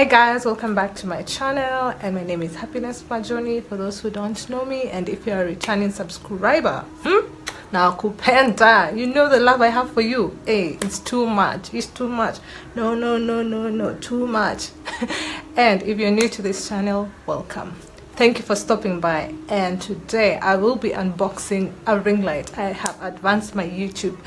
guys, welcome back to my channel, and my name is Happiness Majoni for those who don't know me. And if you're a returning subscriber, now kupenda, you know the love I have for you. Hey, it's too much, it's too much. No, too much. And if you're new to this channel, welcome. Thank you for stopping by. And today I will be unboxing a ring light. I have advanced my YouTube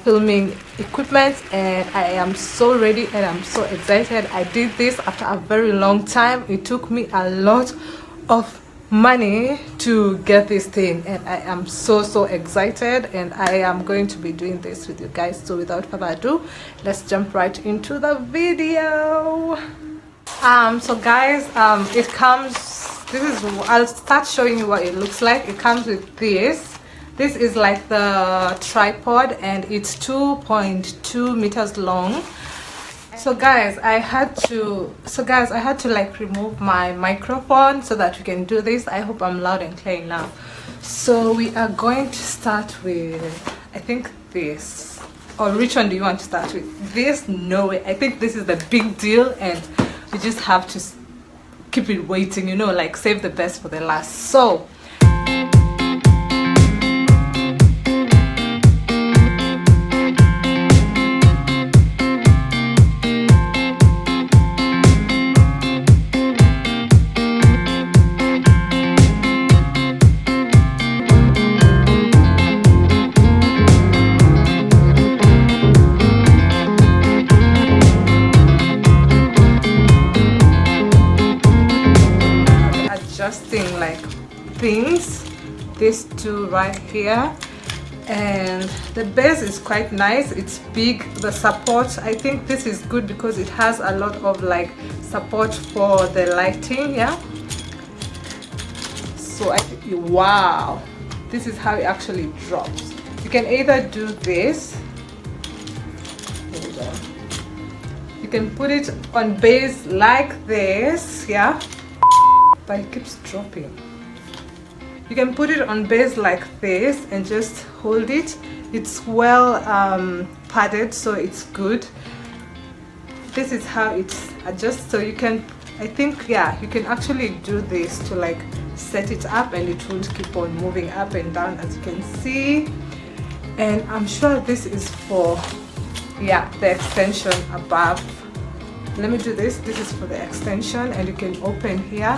filming equipment, and I am so ready and I'm so excited. I did this after a very long time. It took me a lot of money to get this thing, and I am so excited, and I am going to be doing this with you guys. So without further ado, let's jump right into the video. So guys, it comes, I'll start showing you what it looks like. It comes with this is like the tripod, and it's 2.2 meters long. So guys, I had to like remove my microphone so that we can do this. I hope I'm loud and clear now. So we are going to start with, I think, this. Or which one do you want to start with? This? No way. I think this is the big deal, and we just have to keep it waiting, you know, like save the best for the last. So adjusting like things, these two right here, and the base is quite nice. It's big. The support, I think this is good because it has a lot of like support for the lighting. Yeah, so I think, wow, this is how it actually drops. You can either do this, hold on, you can put it on base like this, yeah, but it keeps dropping. You can put it on base like this and just hold it. It's well padded, so it's good. This is how it adjusts. So you can, I think, yeah, you can actually do this to like set it up, and it won't keep on moving up and down, as you can see. And I'm sure this is for, yeah, the extension above. Let me do this. This is for the extension, and you can open here,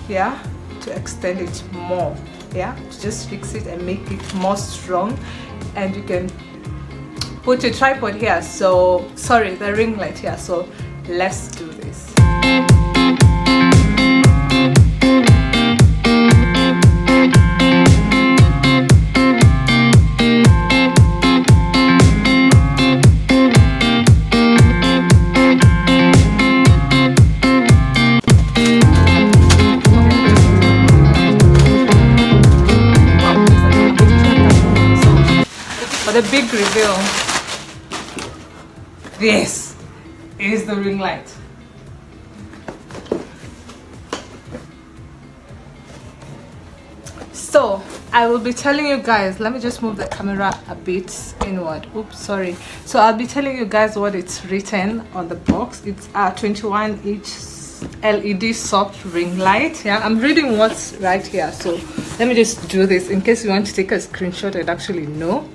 yeah, to extend it more, yeah, to just fix it and make it more strong. And you can put your tripod here, so sorry, the ring light here. So let's do this. The big reveal, this is the ring light. So I will be telling you guys, let me just move the camera a bit inward. Oops, sorry. So I'll be telling you guys what it's written on the box. It's a 21-inch LED soft ring light. Yeah, I'm reading what's right here, so let me just do this in case you want to take a screenshot and actually know.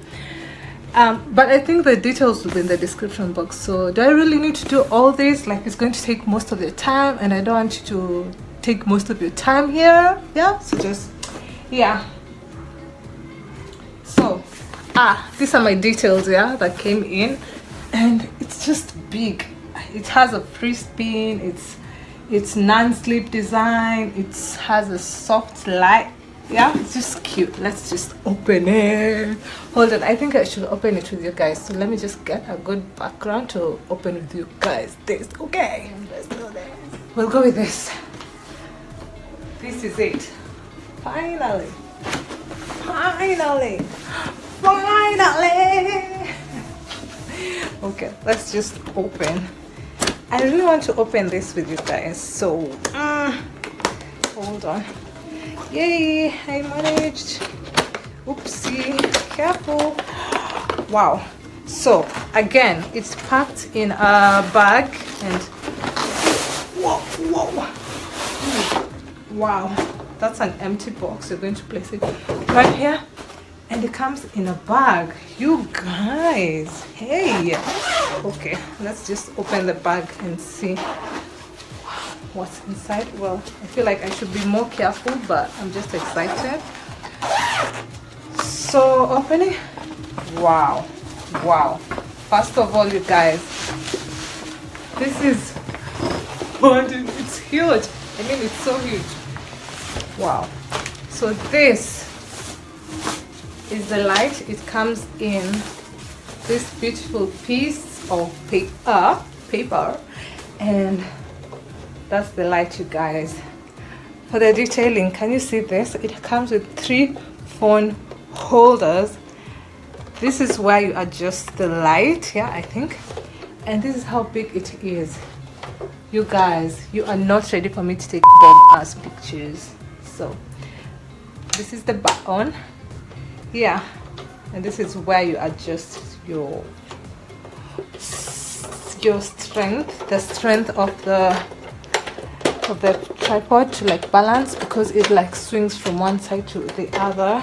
But I think the details will be in the description box. So do I really need to do all this? Like, it's going to take most of your time, and I don't want you to take most of your time here. Yeah, so just, yeah. So these are my details, yeah, that came in, and it's just big. It has a free spin, it's non-slip design, it has a soft light. Yeah, it's just cute. Let's just open it. Hold on, I think I should open it with you guys. So let me just get a good background to open with you guys. This, okay, let's do this. We'll go with this. This is it. Finally. Okay, let's just open. I really want to open this with you guys. So hold on. Yay, I managed. Oopsie, careful. Wow. So again, it's packed in a bag, and Wow, that's an empty box. You're going to place it right here, and it comes in a bag. You guys, hey. Okay, let's just open the bag and see what's inside. Well, I feel like I should be more careful, but I'm just excited. So opening. Wow. First of all, you guys, this is, it's huge. I mean, it's so huge. Wow. So this is the light. It comes in this beautiful piece of paper, and that's the light, you guys. For the detailing, can you see this? It comes with 3 phone holders. This is where you adjust the light, yeah, I think. And this is how big it is. You guys, you are not ready for me to take bomb-ass pictures. So this is the button, yeah, and this is where you adjust your strength, the strength of the tripod to like balance, because it like swings from one side to the other.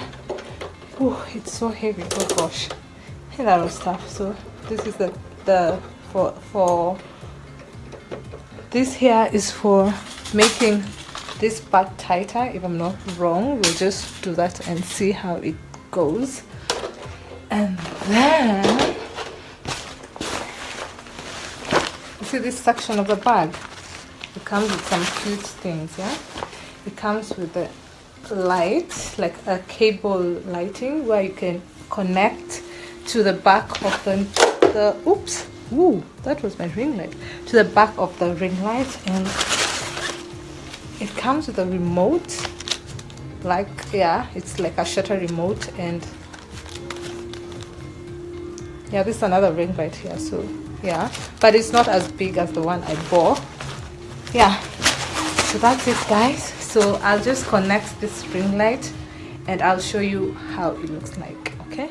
Oh, it's so heavy. Oh gosh, a lot of stuff. So this is the for this here is for making this part tighter, if I'm not wrong. We'll just do that and see how it goes. And then you see this section of the bag, it comes with some cute things, yeah. It comes with the light, like a cable lighting, where you can connect to the back of the oops, ooh, that was my ring light, to the back of the ring light. And it comes with a remote, like, yeah, it's like a shutter remote. And yeah, this is another ring light here, so yeah, but it's not as big as the one I bought. Yeah, so that's it, guys. So I'll just connect this ring light and I'll show you how it looks like, okay?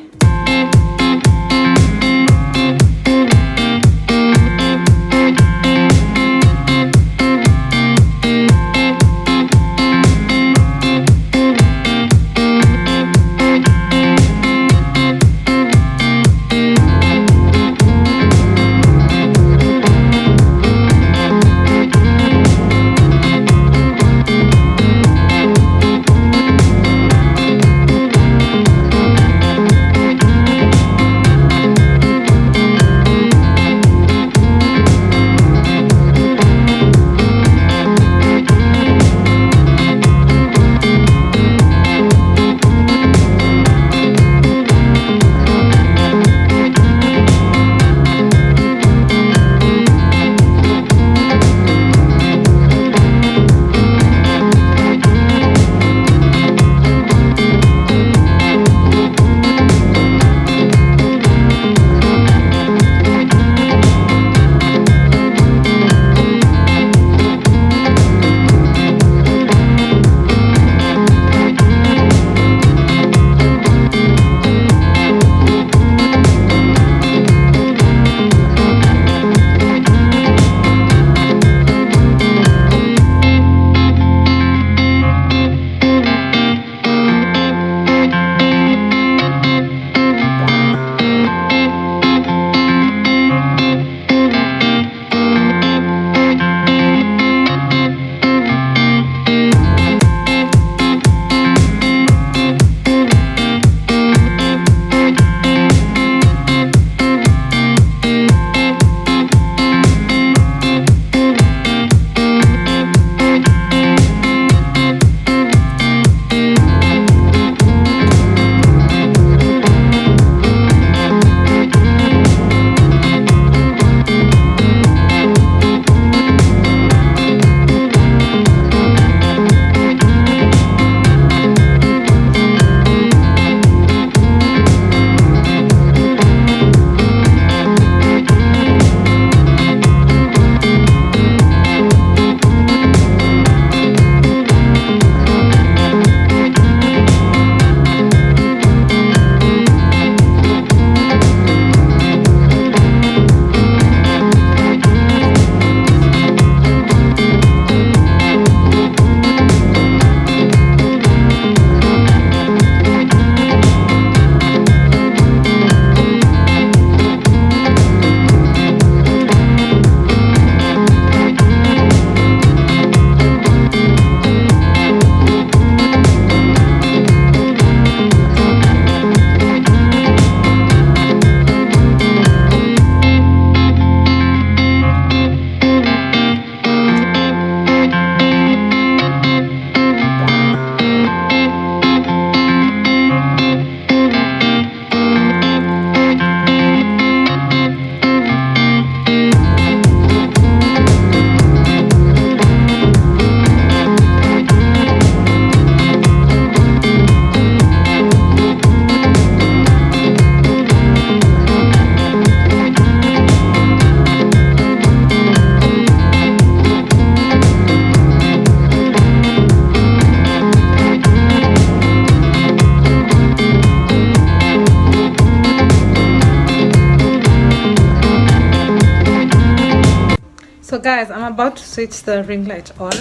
So guys, I'm about to switch the ring light on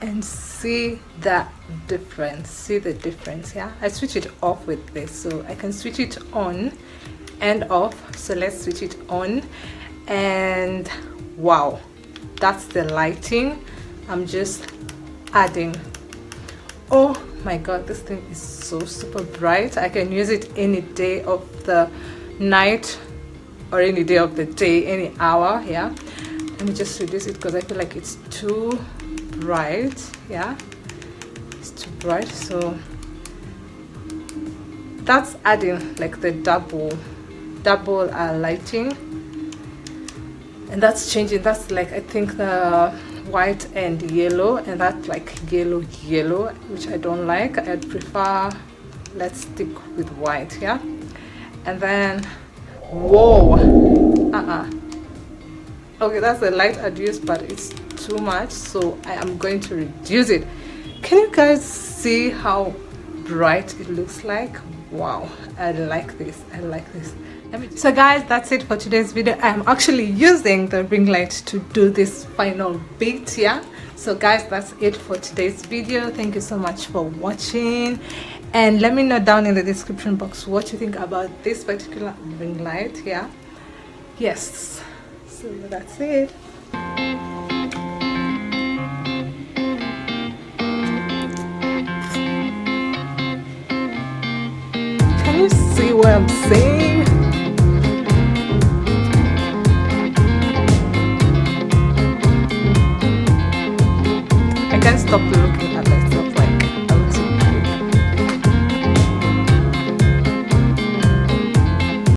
and see the difference. See the difference. Yeah, I switch it off with this, so I can switch it on and off. So let's switch it on, and wow, that's the lighting. I'm just adding. Oh my god, this thing is so super bright. I can use it any day of the night or any day of the day, any hour. Yeah, let me just reduce it because I feel like it's too bright. Yeah, it's too bright. So that's adding like the double lighting, and that's changing. That's like, I think, the white and yellow, and that's like yellow, which I don't like. I'd prefer, let's stick with white. Yeah, and then whoa, okay, that's the light I'd use, but it's too much, so I am going to reduce it. Can you guys see how bright it looks like? Wow, I like this. I like this. So guys, that's it for today's video. I'm actually using the ring light to do this final bit. Yeah, so guys, that's it for today's video. Thank you so much for watching, and let me know down in the description box what you think about this particular ring light. Yeah, yes, so that's it. Can you see what I'm saying? I can't stop looking